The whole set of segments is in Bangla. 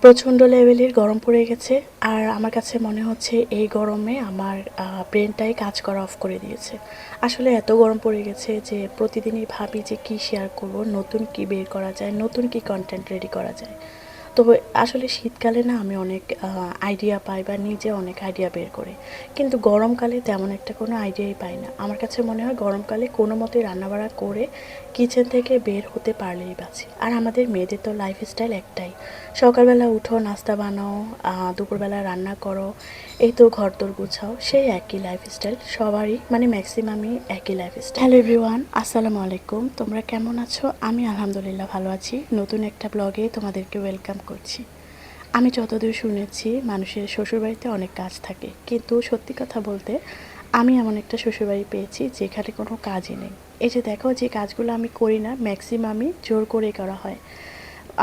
প্রচণ্ড লেভেলের গরম পড়ে গেছে। আর আমার কাছে মনে হচ্ছে এই গরমে আমার ব্রেনটাই কাজ করা অফ করে দিয়েছে। আসলে এত গরম পড়ে গেছে যে প্রতিদিনই ভাবি যে কী শেয়ার করব, নতুন কী বের করা যায়, নতুন কী কন্টেন্ট রেডি করা যায়। তো আসলে শীতকালে না আমি অনেক আইডিয়া পাই বা নিজে অনেক আইডিয়া বের করি, কিন্তু গরমকালে তেমন একটা কোনো আইডিয়াই পাই না। আমার কাছে মনে হয় গরমকালে কোনো মতে রান্নাবাড়া করে কিচেন থেকে বের হতে পারলেই বাঁচি। আর আমাদের মেয়েদের তো লাইফস্টাইল একটাই, সকালবেলা উঠো, নাস্তা বানাও, দুপুরবেলা রান্না করো, এই তো ঘরদোর গুছাও, সেই একই লাইফস্টাইল সবারই, মানে ম্যাক্সিমামই একই লাইফস্টাইল। হ্যালো এভরিওয়ান, আসসালামু আলাইকুম। তোমরা কেমন আছো? আমি আলহামদুলিল্লাহ ভালো আছি। নতুন একটা ব্লগে তোমাদেরকে ওয়েলকাম করছি। আমি যতদূর শুনেছি মানুষের শ্বশুরবাড়িতে অনেক কাজ থাকে, কিন্তু সত্যি কথা বলতে আমি এমন একটা শ্বশুরবাড়ি পেয়েছি যেখানে কোনো কাজই নেই। এই যে দেখো, যে কাজগুলো আমি করি না ম্যাক্সিমামই জোর করে করা হয়।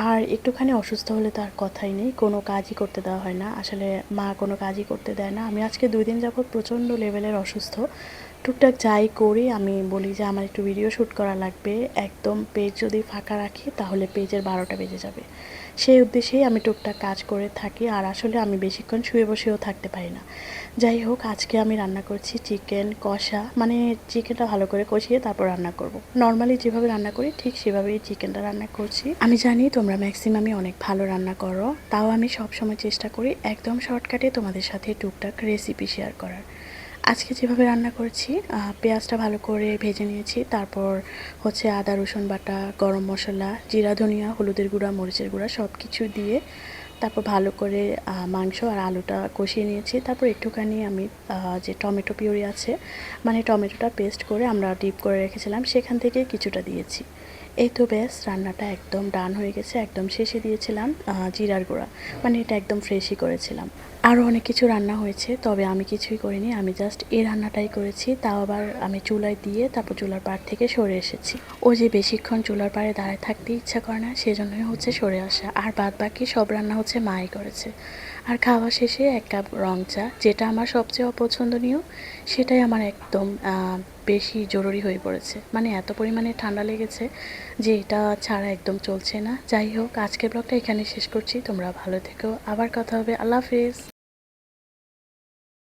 আর একটুখানি অসুস্থ হলে তো আর কথাই নেই, কোনো কাজই করতে দেওয়া হয় না। আসলে মা কোনো কাজই করতে দেয় না। আমি আজকে 2 দিন যাবৎ প্রচণ্ড লেভেলের অসুস্থ। টুকটাক যাই করি আমি বলি যে আমার একটু ভিডিও শ্যুট করা লাগবে, একদম পেজ যদি ফাঁকা রাখি তাহলে পেজের 12টা বেজে যাবে। সেই উদ্দেশ্যেই আমি টুকটাক কাজ করে থাকি। আর আসলে আমি বেশিক্ষণ শুয়ে বসেও থাকতে পারি না। যাই হোক, আজকে আমি রান্না করছি চিকেন কষা, মানে চিকেনটা ভালো করে কষিয়ে তারপর রান্না করব। নর্মালি যেভাবে রান্না করি ঠিক সেভাবেই চিকেনটা রান্না করছি। আমি জানি তোমরা ম্যাক্সিমামই অনেক ভালো রান্না করো, তাও আমি সবসময় চেষ্টা করি একদম শর্টকাটে তোমাদের সাথে টুকটাক রেসিপি শেয়ার করার। আজকে যেভাবে রান্না করছি, পেঁয়াজটা ভালো করে ভেজে নিয়েছি, তারপর হচ্ছে আদা রসুন বাটা, গরম মশলা, জিরা ধনিয়া, হলুদের গুঁড়া, মরিচের গুঁড়া সব কিছু দিয়ে তারপর ভালো করে মাংস আর আলুটা কষিয়ে নিয়েছি। তারপর একটুখানি আমি যে টমেটো পিউরি আছে, মানে টমেটোটা পেস্ট করে আমরা ডিপ করে রেখেছিলাম, সেখান থেকে কিছুটা দিয়েছি। এই তো ব্যাস, রান্নাটা একদম ডান হয়ে গেছে। একদম শেষে দিয়েছিলাম জিরার গুঁড়া, মানে এটা একদম ফ্রেশই করেছিলাম। আরও অনেক কিছু রান্না হয়েছে, তবে আমি কিছুই করিনি, আমি জাস্ট এই রান্নাটাই করেছি। তাও আবার আমি চুলায় দিয়ে তারপর চুলার পাড় থেকে সরে এসেছি। ও যে বেশিক্ষণ চুলার পাড়ে দাঁড়ায় থাকতে ইচ্ছা করে না, সেজন্যই হচ্ছে সরে আসা। আর বাদ বাকি সব রান্না হচ্ছে মাই করেছে। আর খাওয়া শেষে 1 কাপ রং চা, যেটা আমার সবচেয়ে অপছন্দনীয়, সেটাই আমার একদম বেশি জরুরি হয়ে পড়েছে। মানে এত পরিমাণে ঠান্ডা লেগেছে যে এটা ছাড়া একদম চলছে না। যাই হোক, আজকের ব্লগটা এখানে শেষ করছি। তোমরা ভালো থেকো, আবার কথা হবে। আল্লাহ হাফেজ।